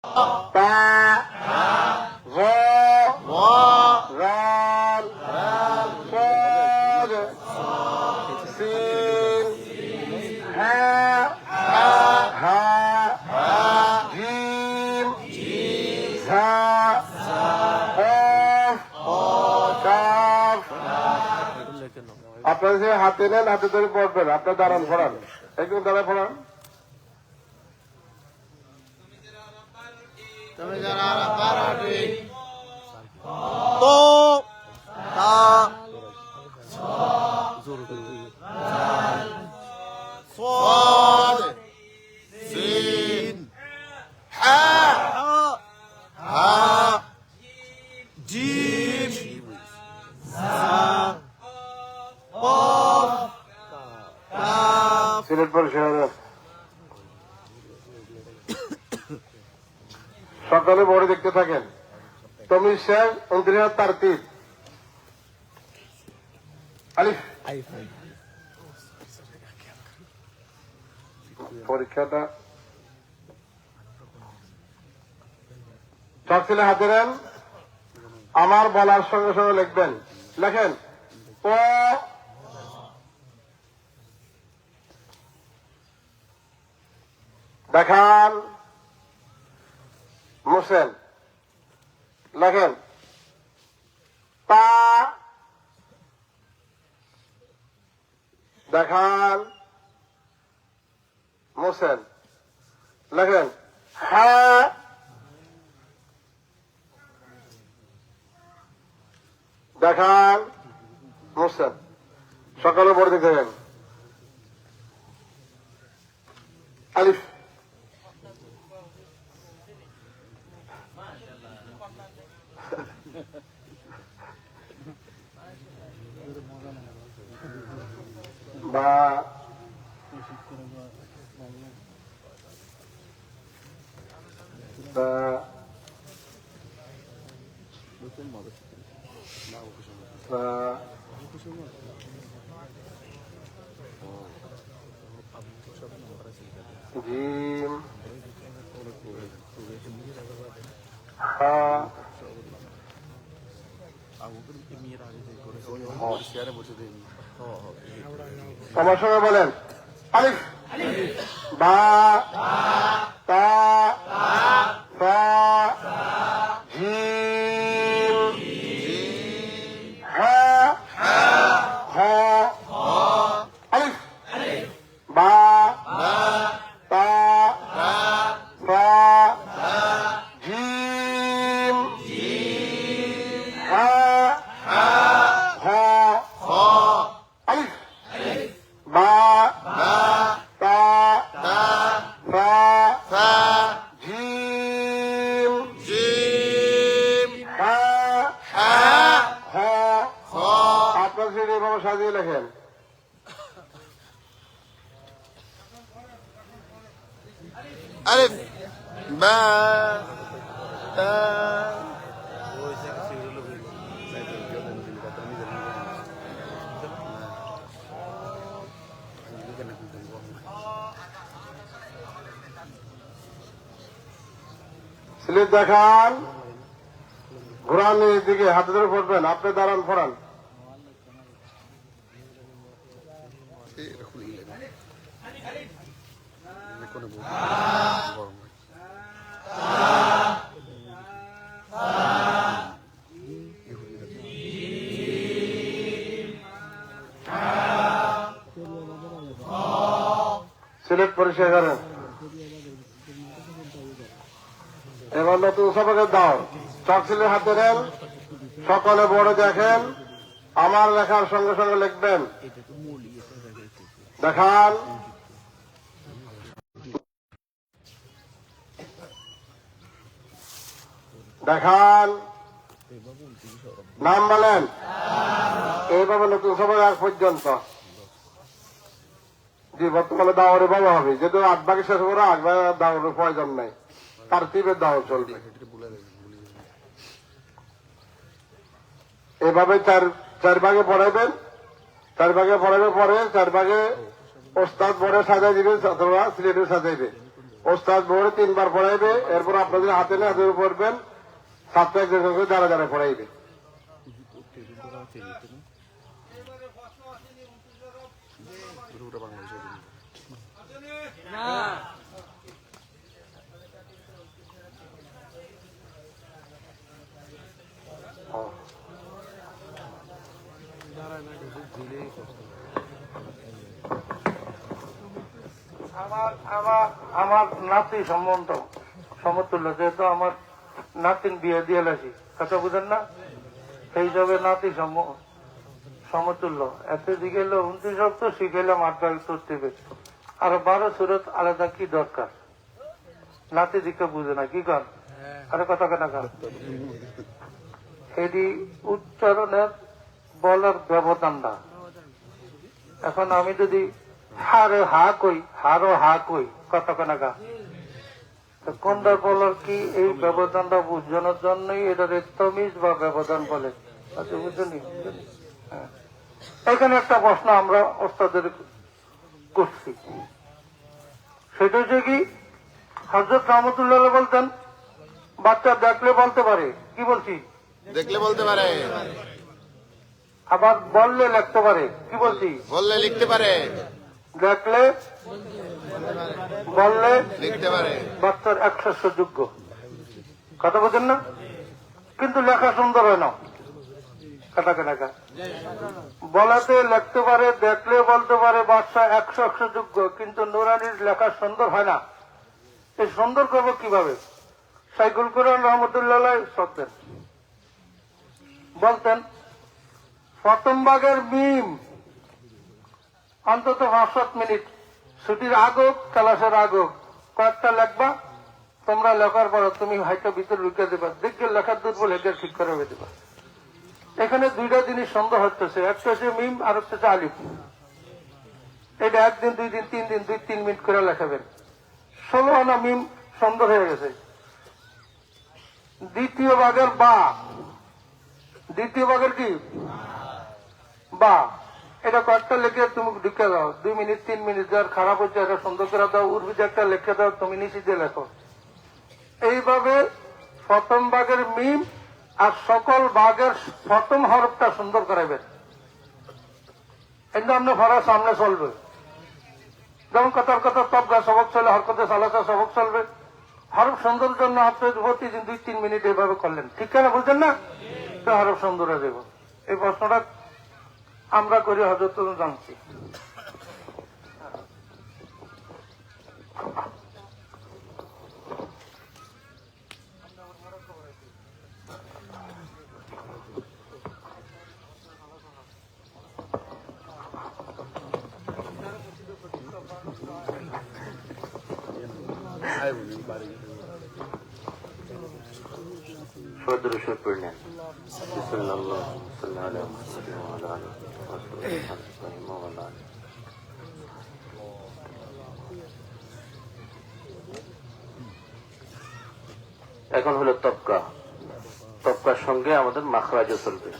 تا ظا ذال صاد سين ها جيم ঝা calf. আপনারা যে হাতে নেন, হাতে ধরে পড়বেন। আপনার দাঁড়ান, পড়ান, একদম দাঁড়ায় পড়ান। তুমি যারা পারবি তো তা صاد سين ها جيم قاف كاف। সিলেট পরিষদের সকালে বড় দেখতে থাকেন। তমিজ শেখ 29 তারতিব আলিফ। পরীক্ষাটা চক ছেলে হাতে নেন, আমার বলার সঙ্গে সঙ্গে লিখবেন। লেখেন ও দেখান মুসেন। লেখেন তা দেখান মুসেন। লেখেন হ্যাঁ দেখান মুসেন। সকালে পড়ে দেখবেন আলিফ। বা জিম হা আমার সঙ্গে বলেন আলিফ বা তা সা জিম হা আলিফ বা তা সা জিম হা আলিফ বা তা সা জিম হা আপনার সেটা এভাবে সাজিয়ে লেখেন। ألف با تا স্লিপ দেখান, ঘোরানোর দিকে হাতে ধরে পড়বেন। আপনি দাঁড়ান, পড়ান। সিলেট পরিষ্কার করেন। এবার নতুন সবাইকে দাও। চক সিলের হাতে নেন, সকলে বড় দেখেন, আমার লেখার সঙ্গে সঙ্গে লিখবেন। দেখান দেখান নাম বলেন। এইভাবে নতুন সবাই আগ পর্যন্ত জি বর্তমানে দাওয়ারে বাবা হবে, যেহেতু 8 ভাগে শেষ করে 8 ভাগে দাওয়ারের প্রয়োজন নাই, তার তীব্র দাওয়া চলবে। এভাবে চার ভাগে পড়াইবেন, 4 ভাগে পড়াইবে, পরে 4 ভাগে ওস্তাদ বড় সাজাই দিবেন, ছাত্ররা সিলেটে সাজাইবে। ওস্তাদ ভোরে 3 বার পড়াইবে, এরপর আপনাদের হাতে নিয়ে হাতে পড়বেন, ছাত্র একজন করে দাঁড়া দাঁড়া পড়াইবে। আমার নাতি সম্বন্ধ সমতুল্য, যেহেতু আমার নাতিন বিয়ে দিয়ে লাসি, কথা বুঝেন না, সেই হিসাবে নাতি সমতুল্য। এত দিকে 29 অক্ট শিখাইলাম 8 তরতিবে, আর 12 সুরত আলাদা কি দরকার? নাতি দিকে বুঝে না, কি কর আরে কথা কেনা কার এটি উচ্চারণের বলার ব্যবধানটা। এখন আমি যদি হারে হা কই, হারো হা কই, কথা কেনা কা কোনটা বলার কি, এই ব্যবধানটা বুঝানোর জন্যই এটা তমিজ বা ব্যবধান বলে। আচ্ছা বুঝলি? হ্যাঁ, এখানে একটা প্রশ্ন আমরা ওস্তাদের করছি, সেটা হচ্ছে কি, হযরত রহমতুল্লাহ বলতেন বাচ্চা দেখলে বলতে পারে, কি বলছি, দেখলে বলতে পারে, আবার বললে লিখতে পারে, কি বলছি, বললে লিখতে পারে, দেখলে বললে লিখতে পারে। বাচ্চার 100 যোগ্য, কথা বোঝেন না? কিন্তু লেখা সুন্দর হয় না, কথা কেনাকা বলাতে লিখতে পারে, দেখলে বলতে পারে, বাচ্চা 100 যোগ্য, কিন্তু নুরানির লেখা সুন্দর হয় না। এই সুন্দর করবো কিভাবে? সাইকুল কোরআন রহমতুল্লাহ বলতেন প্রথম ভাগের মিম অন্তত 5-7 মিনিট ছুটির আগক, ক্লাসের আগক কয়েকটা লেখবা, তোমরা লেখার পর তুমি হয়তো ভিতরে ঢুকে দেবা, দেখবে লেখার দুর্বল হেডের ঠিক করে দেবা। এখানে দুইটা জিনিস সন্দেহ হচ্ছে, একটা হচ্ছে মিম আর একটা হচ্ছে আলিফ। এটা 1 দিন 2 দিন 3 দিন 2-3 মিনিট করে লেখাবেন, 16 আনা মিম সুন্দর হয়ে গেছে। দ্বিতীয় ভাগের বা, দ্বিতীয় ভাগের কি বা, এটা কয়েকটা লিখে তুমি ঢুকে দাও, 2 মিনিট 3 মিনিট, যার খারাপ হচ্ছে এটা সুন্দর করে দাও, উর্বিতে একটা লিখে দাও, তুমি নিচে দিয়ে লেখো। এইভাবে প্রথম ভাগের মিম আর সকল ভাগের প্রথম হরফটা সুন্দর করাবেন, কিন্তু আপনার ফরা সামনে চলবে। যেমন কথার কথা তবগা সবক চলে, হরকতে সালাসা সবক চলবে, হরফ সুন্দর জন্য আপনি প্রতিদিন 2-3 মিনিট এইভাবে করলেন, ঠিক কেনা বুঝছেন না? তো হরফ সুন্দর হয়ে দেব। এই প্রশ্নটা আমরা করি, হযরত জানছি। সদরুশো পড়লেন, সাল্লাল্লাহু আলাইহি ওয়া সাল্লাম। এখন হলো তবকা, তবকার সঙ্গে আমাদের মাখরাজও চলবে,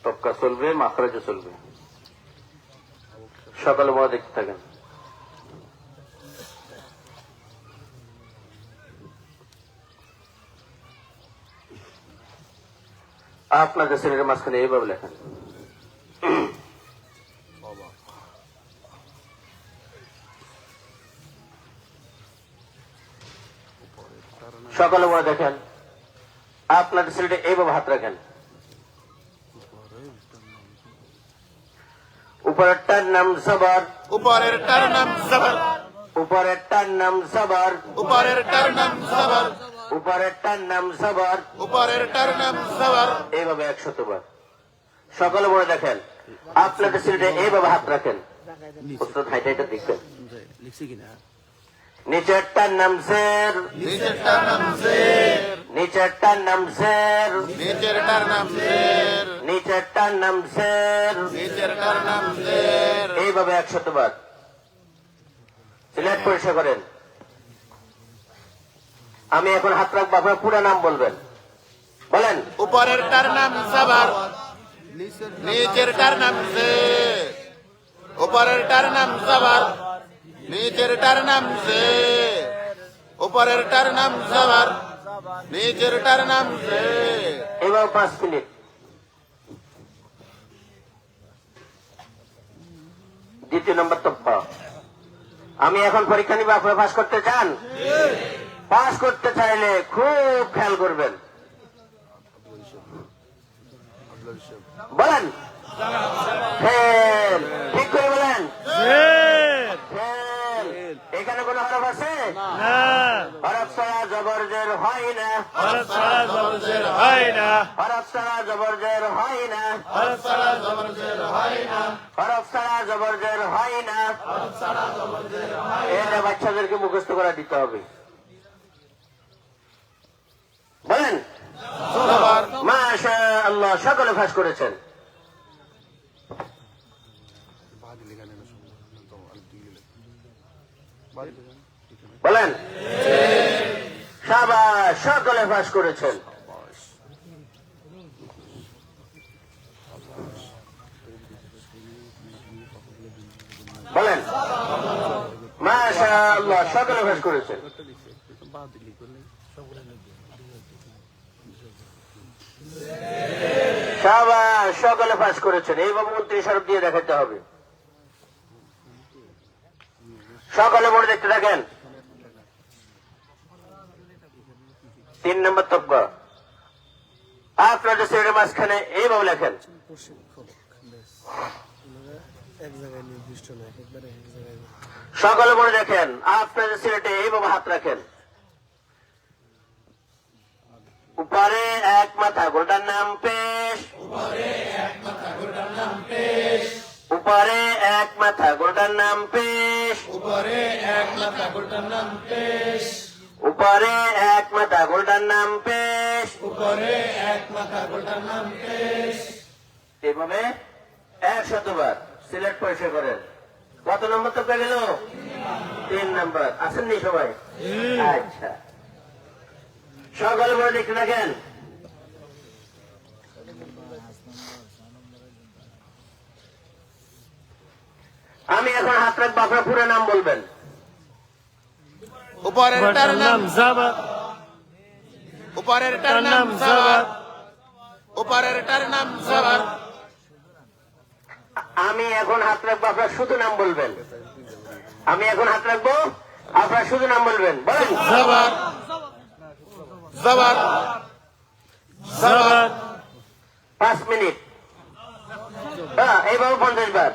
তবকা চলবে, মাখরাজও চলবে। সকালে বড় দেখতে থাকেন। আপনাদের ছেলের মাঝখানে এইভাবে লেখেন, সকালে বড় দেখেন, আপনাদের ছেলেটা এইভাবে হাত রাখেন, উপরেরটার নাম সবার, উপরেরটার নাম সবর, উপরেরটার নাম সবার, উপরেরটার নাম সবর, উপরেরটার নাম সবার, উপরেরটার নাম সবর। এইভাবে 100 বার। সকালে বড় দেখেন, আপনাদের ছেলেটা এইভাবে হাত রাখেন, ওস্তাদ হাইটাইটা দেখবেন, নিচেরটার নাম শের, নিচেরটার নাম শের, নিচেরটার নাম শের, নিচেরটার নাম শের, নিচেরটার নাম শের, নিচেরটার নাম শের। এইভাবে 100 বার। সিলেট পরিষ্কার করেন। আমি এখন হাত রাখবো, আপনার পুরো নাম বলবেন, বলেন। উপরেরটার নাম সবর, নিচেরটার নাম শের, উপরেরটার নাম সবর, নিচেরটার নাম শের। উপরেরটার নাম জবর নিচেরটার নাম জের এবার 5 মিনিট। দ্বিতীয় নম্বর তপ্পা। আমি এখন পরীক্ষা নিব, আপনারা পাস করতে চান? পাস করতে চাইলে খুব খেয়াল করবেন। বলেন ফেল। ঠিক করে বলেন ফেল। এখানে কোন হরফ আছে? হরফ ছাড়া জবরজের হয় না। হরফ ছাড়া জবর জের হয় না হরফ ছাড়া জবরজের হয় না। হরফ ছাড়া জবর জের হয় না হরফ ছাড়া জবরজের হয় না। এটা বাচ্চাদেরকে মুখস্থ করা দিতে হবে। বলেন জবর মাশাআল্লাহ, সকলে ফাঁস করেছেন। বলেন শাবাশ, সকলে ফাঁস করেছেন। বলেন মাশাআল্লাহ, সকলে ফাঁস করেছেন। শাবাশ, সকলে পাস করেছেন। এইভাবে 29 হরফ দিয়ে দেখাতে হবে। সকলে মনে দেখতে থাকেন। 3 নম্বর তকবা। আপনাদের শরীরের মাঝখানে এইভাবে লেখেন। সকলে মনে দেখেন, আপনাদের সিলেটে এইভাবে হাত রাখেন। উপরে এক মাথা, গোলটার নাম পেশ। উপরে এক মাথা, গোলটার নাম পেশ। উপরে এক মাথা, গোলটার নাম পেশ। উপরে এক মাথা, গোলটার নাম পেশ। উপরে এক মাথা, গোলটার নাম পেশ। উপরে এক মাথা, গোলটার নাম পেশ। এভাবে 100 বার সিলেট পরিষ্কার করেন। কত নম্বর তো পেয়ে গেল? 3 নম্বর। আসেননি সবাই? আচ্ছা, সকলে বলে দেখতে থাকেন। আমি এখন হাত রাখবো, আপনার পুরো নাম বলবেন। উপরেরটার নাম জবর উপরেরটার নাম জবর উপরেরটার নাম জবর আমি এখন হাত রাখবো, আপনার শুধু নাম বলবেন। আমি এখন হাত রাখবো, আপনার শুধু নাম বলবেন। বলেন জবর জবর জবর 5 মিনিট। হ্যাঁ, এইভাবে 50 বার।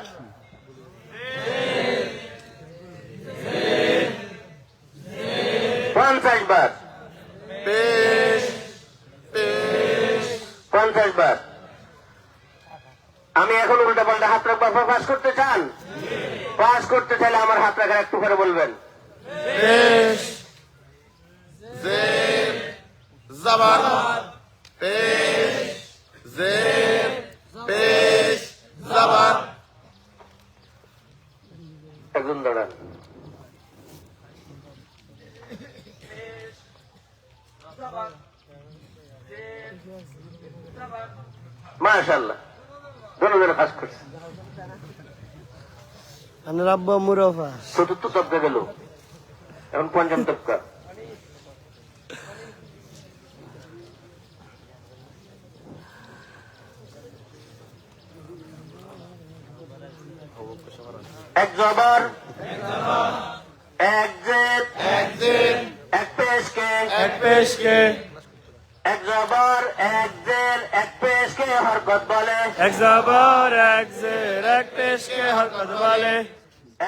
পঞ্চাশ বার। পেশ পেশ 50 বার। আমি এখন উল্টা পাল্টা হাত রাখবো, আপনার পাস করতে চান? পাস করতে চাইলে আমার হাত রাখার একটু করে বলবেন। পেশ জের জবর পেশ জের পেশ জবর একজন দাঁড়ান। মাশাআল্লাহ, দুজনে পাস করছে। রাব্বা মুরাফা চতুর্থ তবকা গেল, এখন পঞ্চম তবকা। এক জবর, এক জের, এক জের এক পেশকে, এক পেশকে এক জবর, এক জের, এক পেশকে হরকত বলে। এক জবর এক জের এক পেশকে হরকত বলে।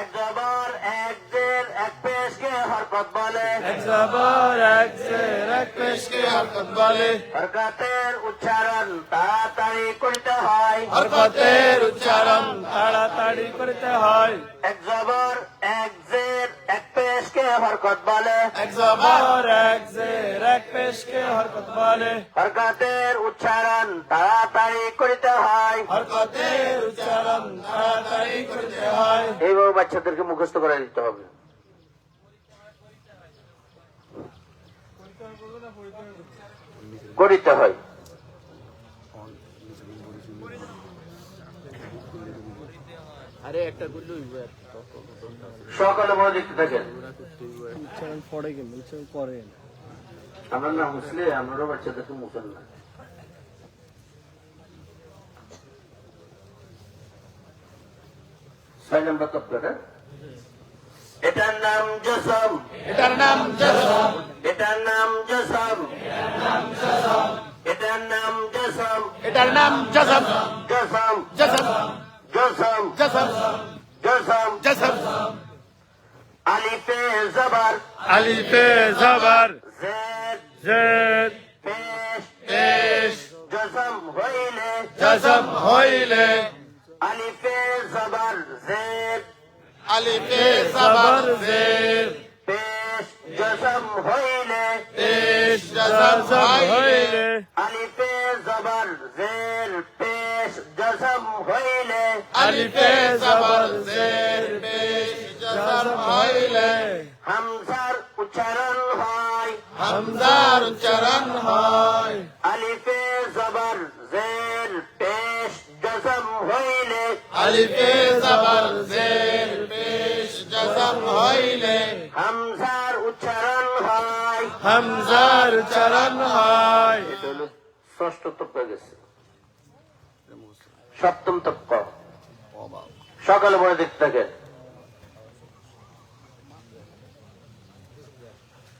এক জবর, এক জের, এক পেশকে হরকত বলে। এক জবর এক জের এক পেশকে হরকত বলে। হরকতের উচ্চারণ তাড়াতাড়ি করতে হয়। হরকতের উচ্চারণ তাড়াতাড়ি করতে হয়। এক জবর, এক জের, এক পেশকে হরকত বলে। এক জবর এক জের এক পেশকে হরকত বলে। হরকতের উচ্চারণ তাড়াতাড়ি করতে হয়। হরকতের উচ্চারণ তাড়াতাড়ি করতে হয়। এইভাবে বাচ্চাদেরকে মুখস্থ করে দিতে হবে। করিতে হয়। সকলে মনোযোগ থাকেন। উচ্চারণ পড়ে কেন উচ্চারণ করেন আমরা না মুসলে আমারও বাচ্চাদেরকে মুসেন না। ছয় নম্বর তত্ত্বটা এটার নাম জসম, এটার নাম জসম, এটার নাম জসম, এটার নাম জসম, এটার নাম জসম, জসম, জসম, জসম, জসম, জসম। জসম। আলিফে জবর আলিফে জবর জেদ জেদ পেশ পেশ জসম হইলে জসম হইলে আলিফে জবর জেদ আলিফে জবর জবর জের পেশ জসম হইলে পেশ জসম হইলে আলিফে জবর জের পেশ জসম হইলে আলিফে জবর জের পেশ জসম হইলে হামজার উচ্চারণ হয় হামজার উচ্চারণ হয় আলিফে জবর জের পেশ জসম হইলে আলিফে জবর জের পেশ জসম হইলে হামজার উচ্চারণ হয়। হামজার উচ্চারণ হয় এটা হলো ষষ্ঠ তক্ক গেছে। সপ্তম তক্ক সকালে মনে দেখতে থাকেন।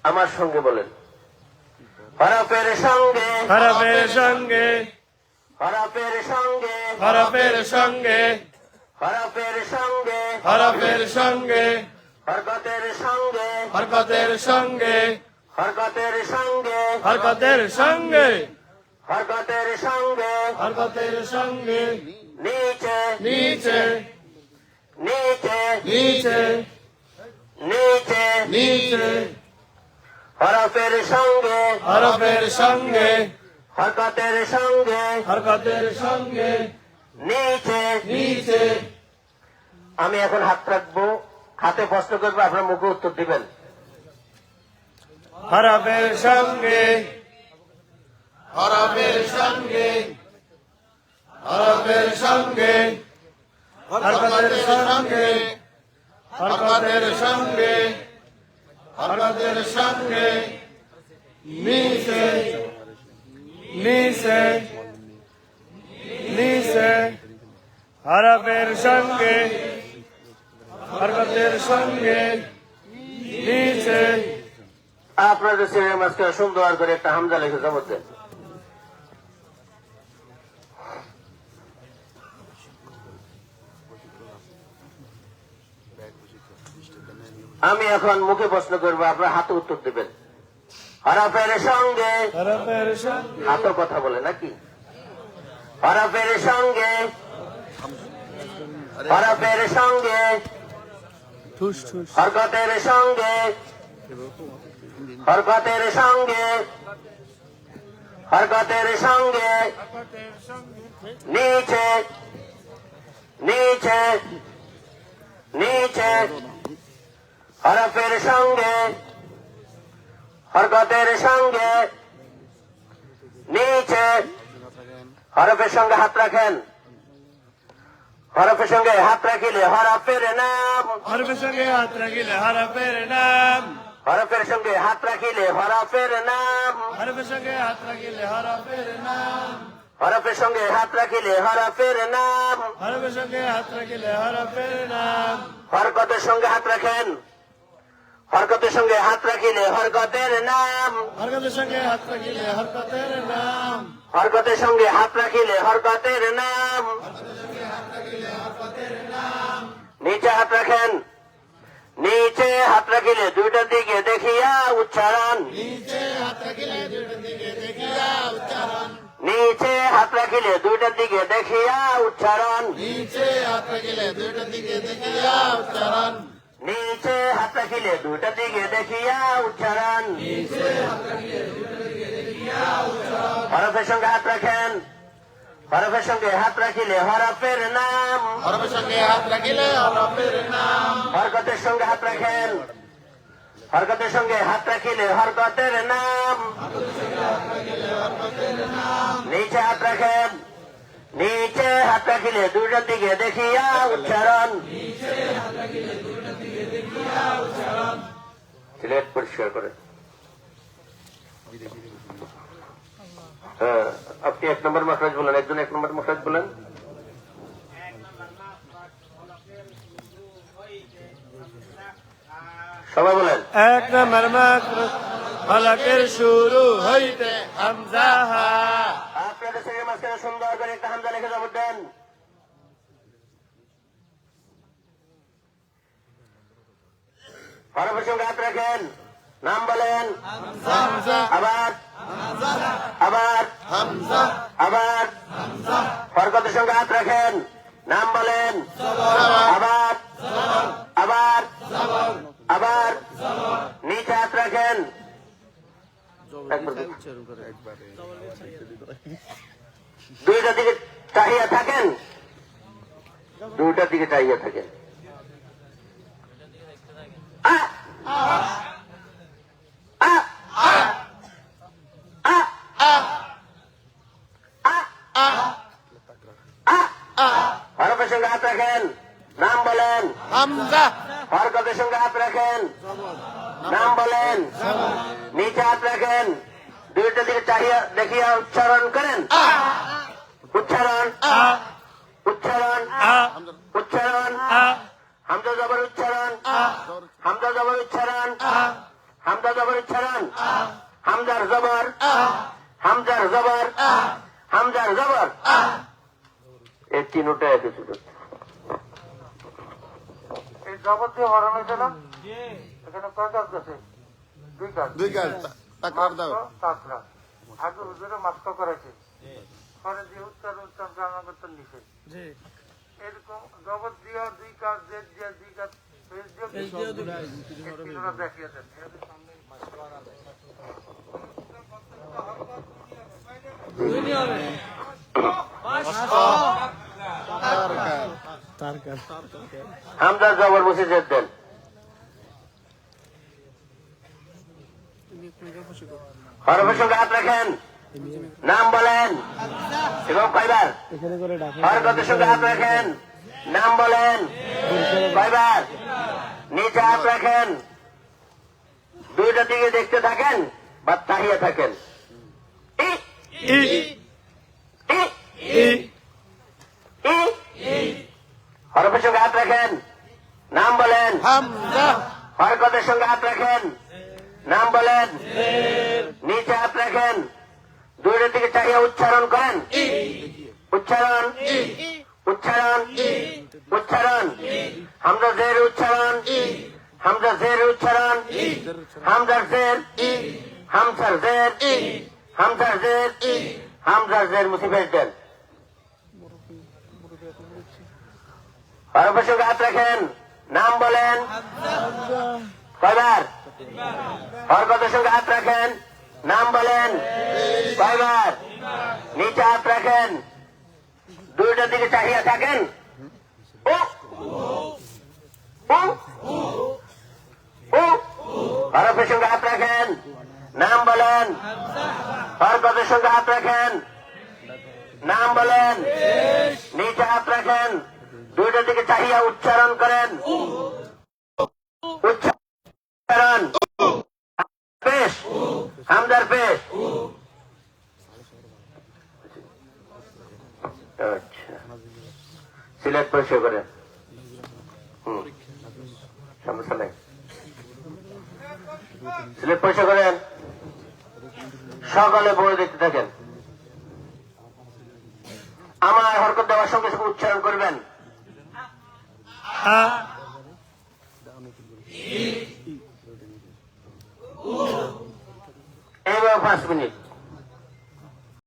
আমার সঙ্গে বলেন হরফের সঙ্গে হরফের সঙ্গে হরফের সঙ্গে হরফের সঙ্গে হরফের সঙ্গে হরফের সঙ্গে হরকতের সঙ্গে হরকতের সঙ্গে হরকতের সঙ্গে হরকতের সঙ্গে হরকতের সঙ্গে হরকতের সঙ্গে নিচে নিচে নিচে নিচে নিচে নিচে হরফের সঙ্গে হরফের সঙ্গে হরকতের সঙ্গে হরকতের সঙ্গে নিচে নিচে আমি এখন হাত রাখবো, হাতে প্রশ্ন করবো, আপনার মুখে উত্তর দিবেন। হরফের সঙ্গে হরফের সঙ্গে হরফের সঙ্গে হরকতের সঙ্গে হরকতের সঙ্গে হরকতের সঙ্গে নিচে নিচে নিচে হরফের সঙ্গে হরকতের সঙ্গে নিচে আপনাদের ছেলের মাঝখানে সুন্দর করে একটা হামজা লিখে জবর দেন। আমি এখন মুখে প্রশ্ন করবো, আপনার হাতে উত্তর দেবেন। হরফের সঙ্গে হরফের সঙ্গে হাতও কথা বলে নাকি? হরফের সঙ্গে হরফের সঙ্গে ঠুস ঠুস হরকতের সঙ্গে হরকতের সঙ্গে হরকতের সঙ্গে নিচে নিচে নিচে হরফের সঙ্গে হরকতের সঙ্গে নিচে হরফের সঙ্গে হাত রাখেন। হরফের সঙ্গে হাত রাখিলে হরফের নাম, হরফের সঙ্গে হাত রাখিলে হরফের নাম হরফের সঙ্গে হাত রাখিলে হরফের নাম, হরফের সঙ্গে হাত রাখিলে হরফের নাম হরফের সঙ্গে হাত রাখিলে হরফের নাম। হরফের সঙ্গে হাত রাখিলে হরফের নাম হরকতের সঙ্গে হাত রাখেন। হরকতের সঙ্গে হাত রাখিলে হরকতের নাম, হরকতের সঙ্গে হাত রাখিলে হরকতের নাম হরকতের সঙ্গে হাত রাখিলে হরকতের নাম। নিচে হাত রাখেন। নিচে হাত রাখিলে দুইটার দিকে দেখিয়া উচ্চারণ, নিচে হাত রাখিলে দুইটার দিকে দেখিয়া উচ্চারণ, নিচে হাত রাখিলে দুইটার দিকে দেখিয়া উচ্চারণ, নিচে হাত রাখিলে দুইটার দিকে দেখিয়া উচ্চারণ, নিচে হাত রাখিলে দুইটার দিকে দেখিয়া উচ্চারণ। হরফের সঙ্গে হাত রাখেন। হরফের সঙ্গে হাত রাখিলে হরফের নাম, হরফের সঙ্গে হাত রাখিলে হরফের নাম, হরকতের সঙ্গে হাত রাখেন। হরকতের সঙ্গে হাত রাখিলে হরকতের নাম, নিচে হাত রাখেন। নিচে হাত হাত রাখিলে দুইটার দিকে দেখিয়া উচ্চারণ। সিলেট পরিষ্কার করে। হ্যাঁ, আপনি 1 নম্বর মাখরাজ বলেন, একজন 1 নম্বর মাখরাজ বলেন। সবাই বলেন। 1 নম্বর মাখরাজ হলকের শুরু হইতে হামজা হা। আপনাদের ছেলের মাঝখানে সুন্দর করে একটা হামজা লিখে জবাব দেন। হরফের সঙ্গে হাত রাখেন, নাম বলেন। আবার আবার আবার হরকতের সঙ্গে হাত রাখেন, নাম বলেন। আবার আবার আবার নিচে হাত রাখেন। দুইটার দিকে চাহিয়া থাকেন, দুইটার দিকে চাহিয়া থাকেন। হরফের সঙ্গে হাত রাখেন, নাম বলেন। হামজা হরকতের সঙ্গে হাত রাখেন, নাম বলেন। নিচে হাত রাখেন, দুইটার দিকে চাহিয়া দেখিয়া উচ্চারণ করেন। উচ্চারণ উচ্চারণ উচ্চারণ। হামজা জবর উচ্চারণ, হামজা জবর উচ্চারণ, হামজা জবর উচ্চারণ। হামজার জবর, হামজার জবর, হামজার জবর। এই তিনটা একই ছিল। এই জবর দিয়ে হরণ হয়েছে না? এখানে কয় কাজ আছে? 2 কাজ। 2 কাজ তাকরার দাও। তাকরা। আগে হুজুরে মাস্ক করেছে, পরে দিয়ে উচ্চারণ জানা করতেন নিচে। এরকম জবর দিয়া 2 কাজ, জেদ দিয়া 2 কাজ, পেশ দিয়া 2 কাজ। তিনটা দেখিয়ে দেন। হামজা জবর বসে জেদ দেন। হরফের সঙ্গে হাত রাখেন, নাম বলেন এবং কয়বার। হরকতের সঙ্গে হাত রাখেন, নাম বলেন কয়বার। নিচে হাত রাখেন, দুইটার দিকে দেখতে থাকেন বা তাহিয়া থাকেন। হরফের সঙ্গে হাত রাখেন, নাম বলেন। হামজা হরকতের সঙ্গে হাত রাখেন, নাম বলেন। নিচে হাত রাখেন, দুইটার দিকে চাহিয়ে উচ্চারণ করেন। উচ্চারণ উচ্চারণ উচ্চারণ। হামজা জের উচ্চারণ, হামজা জের উচ্চারণ। হামজার জের, হামজার জের, হামজার জের, হামজার জের মুসিফের দেন। হরফের সঙ্গে হাত রাখেন, নাম বলেন কয়বার। হরকতের সঙ্গে হাত রাখেন, নাম বলেন কয়বার। নিচে হাত রাখেন, দুইটার দিকে চাহিয়া থাকেন। হরফের সঙ্গে হাত রাখেন, নাম বলেন। হরকতের সঙ্গে হাত রাখেন, নাম বলেন। নিচে হাত রাখেন, দুইটার দিকে চাহিয়া উচ্চারণ করেন। উচ্চারণ পেশ, হামজার পেশ। আচ্ছা, সিলেট পরিষ্কার করেন। সমস্যা নেই, সিলেট পরিষ্কার করেন। সকালে বই দেখতে থাকেন। আমার হরকত দেওয়ার সঙ্গে সঙ্গে উচ্চারণ করবেন। এবার 5 মিনিট।